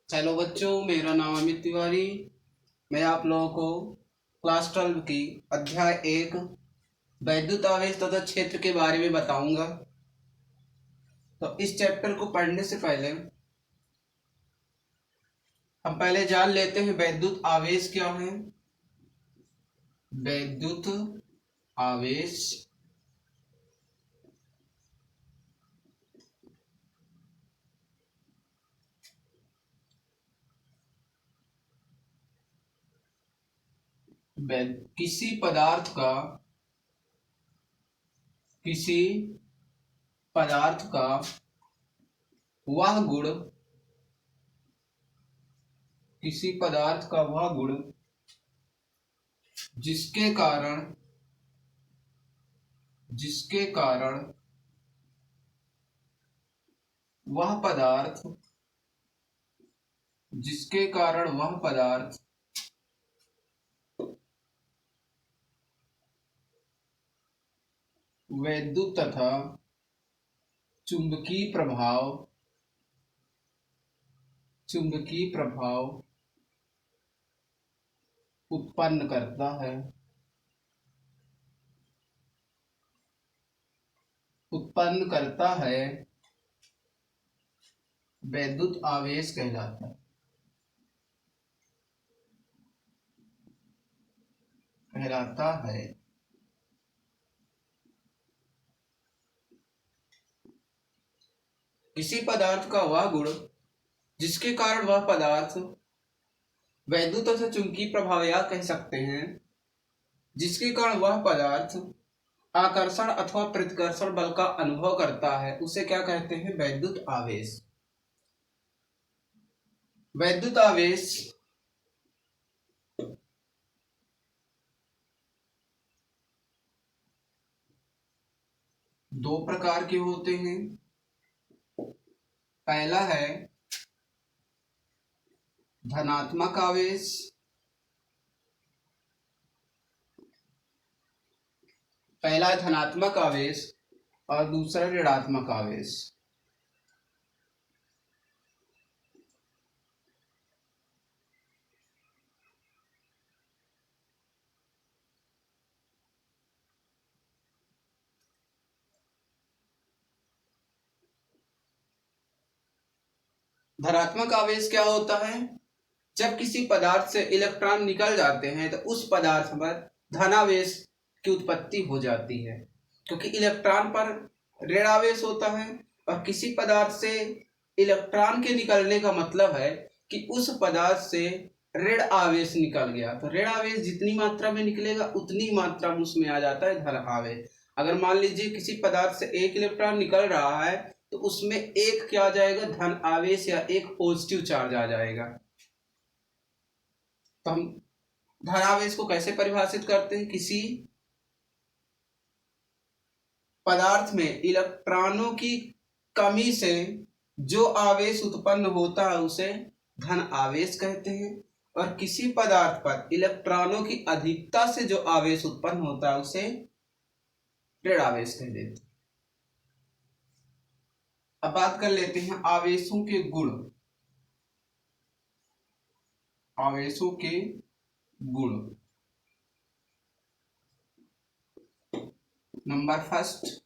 Hello बच्चों, मेरा नाम अमित तिवारी। मैं आप लोगों को क्लास 12 की अध्याय 1 वैद्युत आवेश तथा क्षेत्र के बारे में बताऊंगा। तो इस चैप्टर को पढ़ने से पहले हम पहले जान लेते हैं वैद्युत आवेश क्या है। वैद्युत आवेश किसी पदार्थ का वह गुण किसी पदार्थ का वह गुण जिसके कारण वह पदार्थ वैद्युत तथा चुंबकीय प्रभाव उत्पन्न करता है वैद्युत आवेश कहलाता है। किसी पदार्थ का वह गुण जिसके कारण वह पदार्थ वैद्युत तथा चुंबकीय प्रभाव या कह सकते हैं जिसके कारण वह पदार्थ आकर्षण अथवा प्रतिकर्षण बल का अनुभव करता है, उसे क्या कहते हैं? वैद्युत आवेश। वैद्युत आवेश दो प्रकार के होते हैं। पहला है धनात्मक आवेश और दूसरा ऋणात्मक आवेश। धनात्मक आवेश क्या होता है? जब किसी पदार्थ से इलेक्ट्रॉन निकल जाते हैं तो उस पदार्थ पर धनावेश की उत्पत्ति हो जाती है, क्योंकि इलेक्ट्रॉन पर ऋण आवेश होता है। और किसी पदार्थ से इलेक्ट्रॉन के निकलने का मतलब है कि उस पदार्थ से ऋण आवेश निकल गया। तो ऋण आवेश जितनी मात्रा में निकलेगा उतनी मात्रा में उसमें आ जाता है धन आवेश। अगर मान लीजिए किसी पदार्थ से एक इलेक्ट्रॉन निकल रहा है तो उसमें एक क्या आ जाएगा? धन आवेश या एक पॉजिटिव चार्ज आ जाएगा। तो हम धनावेश को कैसे परिभाषित करते हैं? किसी पदार्थ में इलेक्ट्रॉनों की कमी से जो आवेश उत्पन्न होता है उसे धन आवेश कहते हैं, और किसी पदार्थ पर इलेक्ट्रॉनों की अधिकता से जो आवेश उत्पन्न होता है उसे ऋण आवेश कह देते हैं। अब बात कर लेते हैं आवेशों के गुण। नंबर फर्स्ट,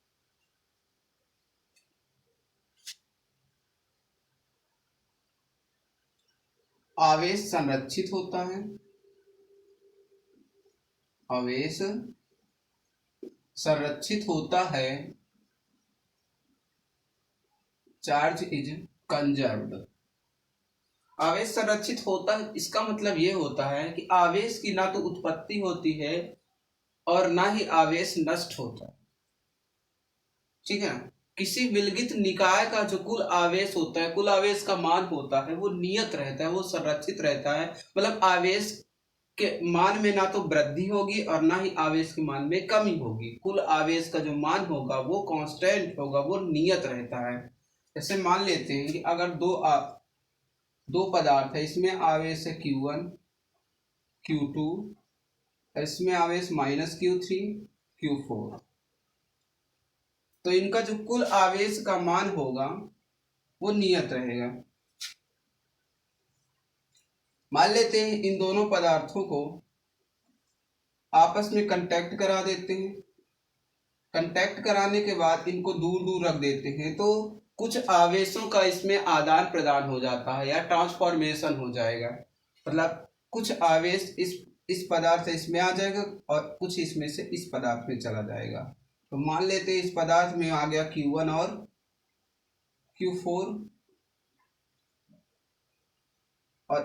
आवेश संरक्षित होता है। Charge is conserved. आवेश संरक्षित होता है, इसका मतलब यह होता है कि आवेश की ना तो उत्पत्ति होती है और ना ही आवेश नष्ट होता है। ठीक है ना? किसी विलगित निकाय का जो कुल आवेश होता है, कुल आवेश का मान होता है, वो नियत रहता है, वो संरक्षित रहता है। मतलब आवेश के मान में ना तो वृद्धि होगी और ना ही आवेश के मान में कमी होगी। कुल आवेश का जो मान होगा वो कांस्टेंट होगा, वो नियत रहता है। जैसे मान लेते हैं कि अगर दो पदार्थ है, इसमें आवेश है Q1 Q2, इसमें आवेश -Q3 Q4, तो इनका जो कुल आवेश का मान होगा वो नियत रहेगा। मान लेते हैं इन दोनों पदार्थों को आपस में कांटेक्ट करा देते हैं। कांटेक्ट कराने के बाद इनको दूर दूर रख देते हैं तो कुछ आवेशों का इसमें आदान प्रदान हो जाता है या ट्रांसफॉर्मेशन हो जाएगा। मतलब कुछ आवेश इस पदार्थ से इसमें आ जाएगा और कुछ इसमें से इस पदार्थ में चला जाएगा। तो मान लेते हैं इस पदार्थ में आ गया Q1 और Q4 और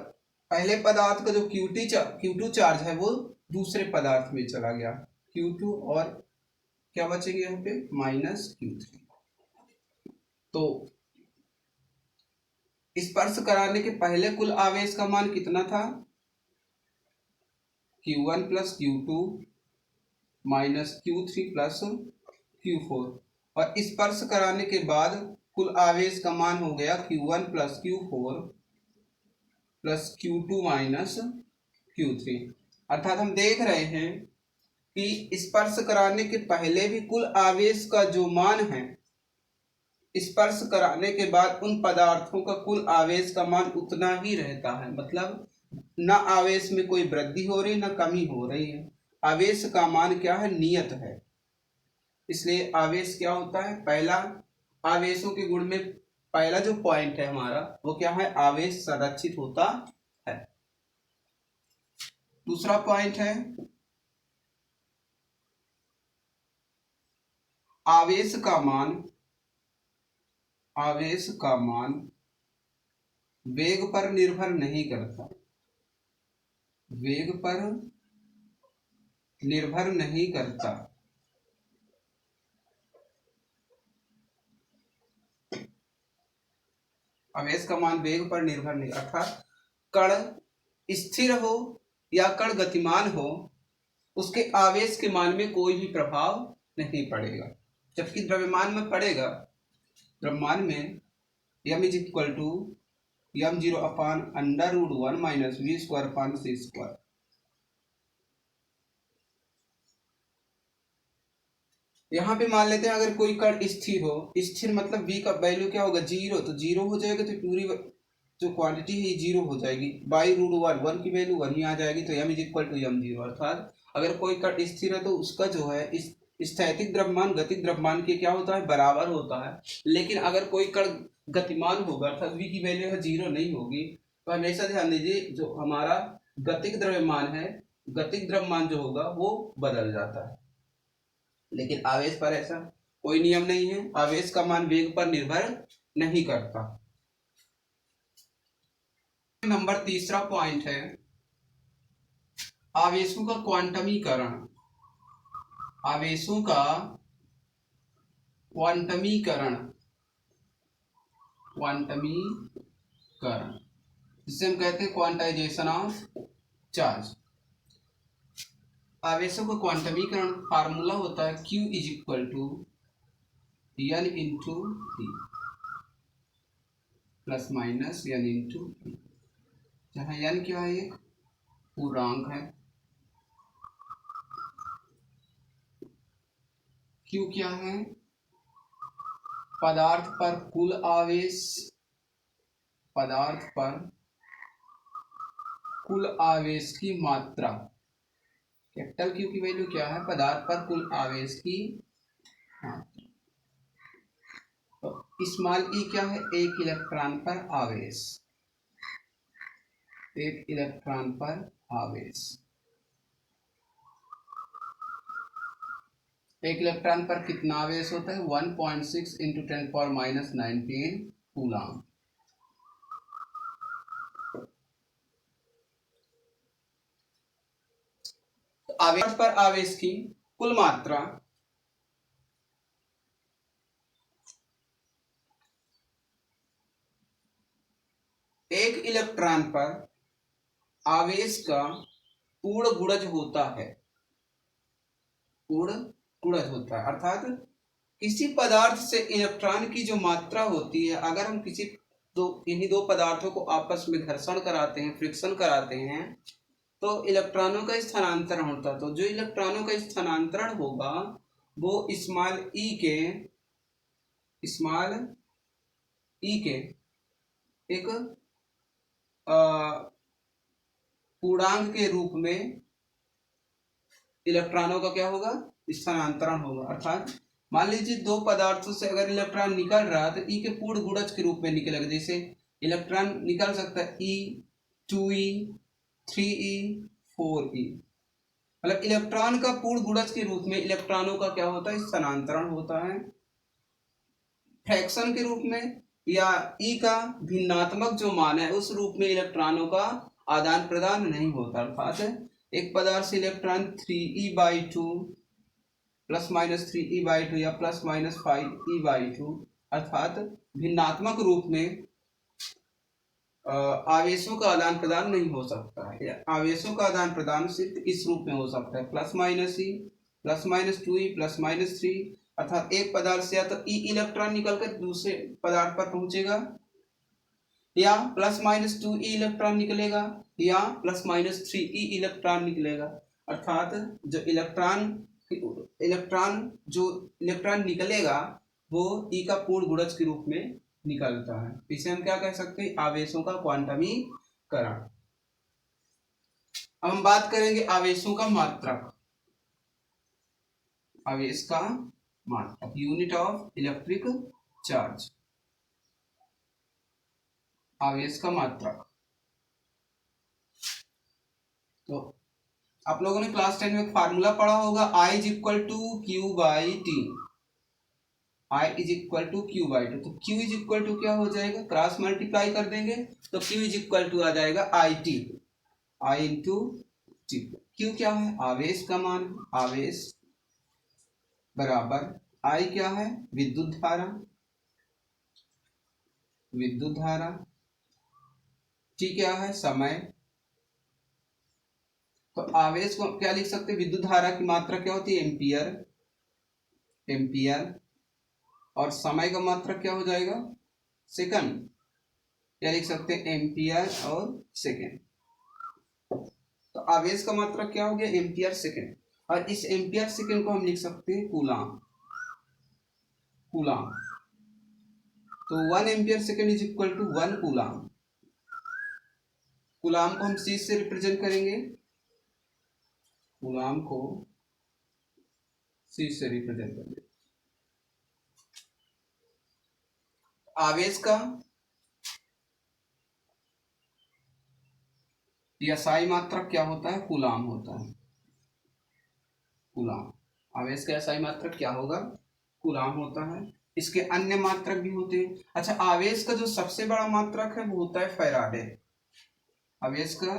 पहले पदार्थ का जो Q2 चार्ज है वो दूसरे पदार्थ में चला गया। Q2 और क्या बचेंगे यहाँ पे -Q3। तो स्पर्श कराने के पहले कुल आवेश का मान कितना था? Q1 + Q2 - Q3 + Q4 और स्पर्श कराने के बाद कुल आवेश का मान हो गया Q1 + Q4 + Q2 - Q3। अर्थात हम देख रहे हैं कि स्पर्श कराने के पहले भी कुल आवेश का जो मान है, स्पर्श कराने के बाद उन पदार्थों का कुल आवेश का मान उतना ही रहता है। मतलब न आवेश में कोई वृद्धि हो रही न कमी हो रही है। आवेश का मान क्या है? नियत है। इसलिए आवेश क्या होता है? पहला आवेशों के गुण में पहला जो पॉइंट है हमारा वो क्या है? आवेश संरक्षित होता है। दूसरा पॉइंट है आवेश का मान वेग पर निर्भर नहीं करता। वेग पर निर्भर नहीं करता। आवेश का मान वेग पर निर्भर नहीं, अर्थात कण स्थिर हो या कण गतिमान हो उसके आवेश के मान में कोई भी प्रभाव नहीं पड़ेगा, जबकि द्रव्यमान में पड़ेगा। द्रव्यमान में m = m0/√1 - v²/c²। यहाँ पे मान लेते हैं अगर कोई कण स्थिर हो, स्थिर मतलब v का वैल्यू क्या होगा? 0। तो 0 हो जाएगा तो पूरी जो क्वांटिटी है 0 हो जाएगी। /√1 1 की वैल्यू 1 ही आ जाएगी। तो m = m0। अर्थात अगर कोई कण स्थिर है तो उसका जो है स्थैतिक द्रव्यमान गतिक द्रव्यमान के क्या होता है? बराबर होता है। लेकिन अगर कोई कण गतिमान होगा अर्थात v की वैल्यू 0 नहीं होगी तो हमेशा ध्यान दीजिए जो हमारा गतिक द्रव्यमान है, गतिक द्रव्यमान जो होगा वो बदल जाता है। लेकिन आवेश पर ऐसा कोई नियम नहीं है। आवेश का मान वेग पर निर्भर नहीं करता। नंबर तीसरा पॉइंट है आवेशों का क्वांटमीकरण। आवेशों का क्वांटमीकरण जिसे हम कहते हैं क्वांटाइजेशन ऑफ चार्ज। आवेशों का क्वांटमीकरण फार्मूला होता है Q = N × T ± N × T, जहाँ N क्या है? एक पूर्णांक है। Q क्या है? पदार्थ पर कुल आवेश। पदार्थ पर कुल आवेश की मात्रा। कैपिटल Q की वैल्यू क्या है? पदार्थ पर कुल आवेश की मात्रा। तो स्मॉल e क्या है? 1 इलेक्ट्रॉन पर आवेश। 1 इलेक्ट्रॉन पर आवेश। 1 इलेक्ट्रॉन पर कितना आवेश होता है? 1.6 × 10⁻19 कूलम। आवेश पर आवेश की कुल मात्रा एक इलेक्ट्रॉन पर आवेश का पूर्ण गुणज होता है। पूर्ण गुणज होता है अर्थात किसी पदार्थ से इलेक्ट्रॉन की जो मात्रा होती है, अगर हम इन्हीं दो पदार्थों को आपस में घर्षण कराते हैं, फ्रिक्शन कराते हैं तो इलेक्ट्रॉनों का स्थानांतरण होता है। तो जो इलेक्ट्रॉनों का स्थानांतरण होगा वो स्मॉल ई के एक पूर्णांक के रूप में इलेक्ट्रॉनों का क्या होगा, स्थानांतरण होगा। अर्थात मान लीजिए दो पदार्थों से अगर इलेक्ट्रॉन निकल रहा है तो ई के पूर्ण गुणज के रूप में निकलेगा। जैसे इलेक्ट्रॉन निकल सकता है ई, 2e, 3e, 4e। मतलब इलेक्ट्रॉन का पूर्ण गुणज के रूप में इलेक्ट्रॉनों का क्या होता है, स्थानांतरण होता है। फ्रैक्शन के रूप में या ई का भिन्नात्मक जो मान है उस रूप में इलेक्ट्रॉनों का आदान प्रदान नहीं होता। अर्थात एक पदार्थ से electron 3e/2 plus minus 3e/2 या प्लस माइनस 5e/2 अर्थात भिन्नात्मक रूप में आवेशों का आदान प्रदान नहीं हो सकता है। आवेशों का आदान प्रदान सिर्फ इस रूप में हो सकता है, plus minus e, plus minus 2e, plus minus 3। अर्थात एक पदार्थ से या तो ई इलेक्ट्रॉन निकलकर दूसरे पदार्थ पर पहुंचेगा, या प्लस माइनस 2e इलेक्ट्रॉन निकलेगा, या प्लस माइनस 3e इलेक्ट्रॉन निकलेगा। अर्थात जो इलेक्ट्रॉन निकलेगा वो ई का पूर्ण गुणज के रूप में निकलता है। इसे हम क्या कह सकते हैं, आवेशों का क्वांटमीकरण। अब हम बात करेंगे आवेशों का मात्रक। आवेश का मात्रक, यूनिट ऑफ इलेक्ट्रिक चार्ज। आवेश का मात्रक तो आप लोगों ने क्लास 10 में फार्मूला पढ़ा होगा, I is equal to Q by T. I is equal to Q by T. तो Q इज इक्वल टू क्या हो जाएगा, क्रॉस मल्टीप्लाई कर देंगे तो Q इज इक्वल टू आ जाएगा I T, I into T. Q क्या है, आवेश का मान, आवेश बराबर I क्या है, विद्युत धारा, विद्युत धारा। T क्या है, समय। तो आवेश को क्या लिख सकते हैं, विद्युत धारा की मात्रा क्या होती है, एम्पियर, एम्पियर। और समय का मात्रा क्या हो जाएगा, सेकंड। क्या लिख सकते हैं, एम्पियर और सेकंड। तो आवेश का मात्रा क्या हो गया, एम्पियर सेकंड। और इस एम्पियर सेकंड को हम लिख सकते हैं कूलाम, कूलाम। तो 1 ampere second is equal to 1 coulomb. Coulomb को हम C से रिप्रेजेंट करेंगे, कूलाम को C से रिप्रेजेंट करेंगे। आवेश का SI मात्रक क्या होता है, कूलाम होता है, कूलाम। आवेश का SI मात्रक क्या होगा, कूलाम होता है। इसके अन्य मात्रक भी होते हैं। अच्छा, आवेश का जो सबसे बड़ा मात्रक है वो होता है फैराडे। आवेश का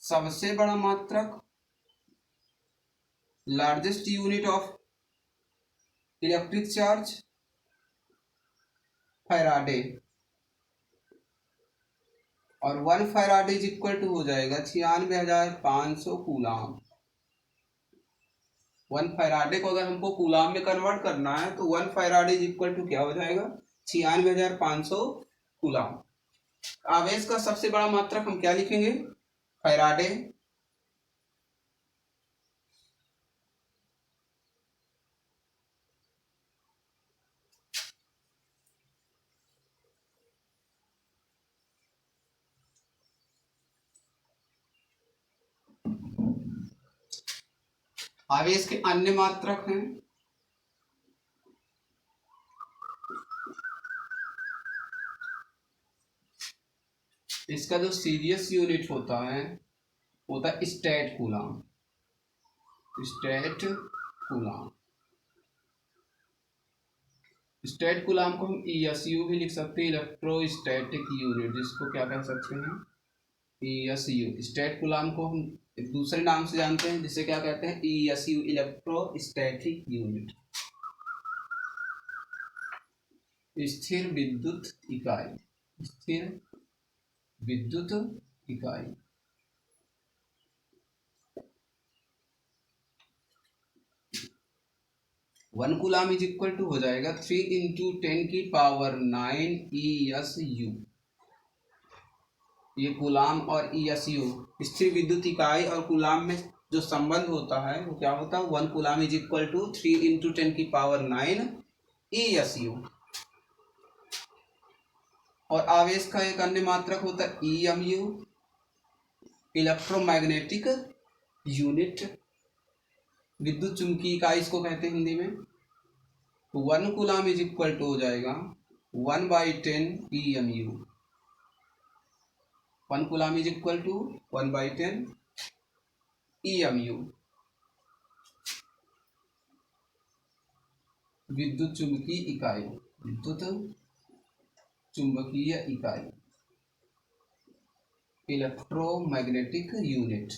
सबसे बड़ा मात्रक, largest unit of electric charge, Faraday. और 1 फैराडे इज इक्वल टू हो जाएगा 96,500 कूलाम। 1 फैराडे को अगर हमको कूलाम में कन्वर्ट करना है तो 1 फैराडे इज इक्वल टू क्या हो जाएगा, 96,500 कूलाम। आवेश का सबसे बड़ा मात्रक हम क्या लिखेंगे, फैराडे। आवेश के अन्य मात्रक हैं, इसका जो सीरियस यूनिट होता है state coulomb, state coulomb. State coulomb को हम ESU भी लिख सकते हैं, इलेक्ट्रोस्टैटिक यूनिट, जिसको क्या कह सकते हैं, ESU। स्टेट कूलाम को हम एक दूसरे नाम से जानते हैं जिसे क्या कहते हैं, ESU, इलेक्ट्रोस्टैटिक यूनिट, स्थिर विद्युत इकाई, स्थिर विद्युत इकाई। One coulomb is equal to हो जाएगा 3 × 10⁹ ESU। ये कूलाम और ESU, स्थिर विद्युत इकाई और कूलाम में जो संबंध होता है वो क्या होता है, 1 coulomb is equal to 3 × 10⁹ ESU। और आवेश का एक अन्य मात्रक होता है EMU, इलेक्ट्रोमैग्नेटिक यूनिट, विद्युत चुंबकीय इकाई इसको कहते हैं हिंदी में। 1 कूलम इज इक्वल टू हो जाएगा 1/10 EMU। 1 coulomb is equal to 1/10 EMU। विद्युत चुंबकीय इकाई, विद्युत चुंबकीय इकाई, इलेक्ट्रोमैग्नेटिक यूनिट।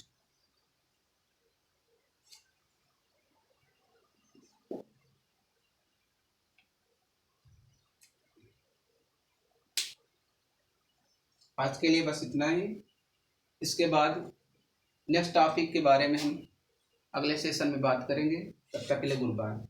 आज के लिए बस इतना ही। इसके बाद नेक्स्ट टॉपिक के बारे में हम अगले सेशन में बात करेंगे। तब तक के लिए गुड बाय।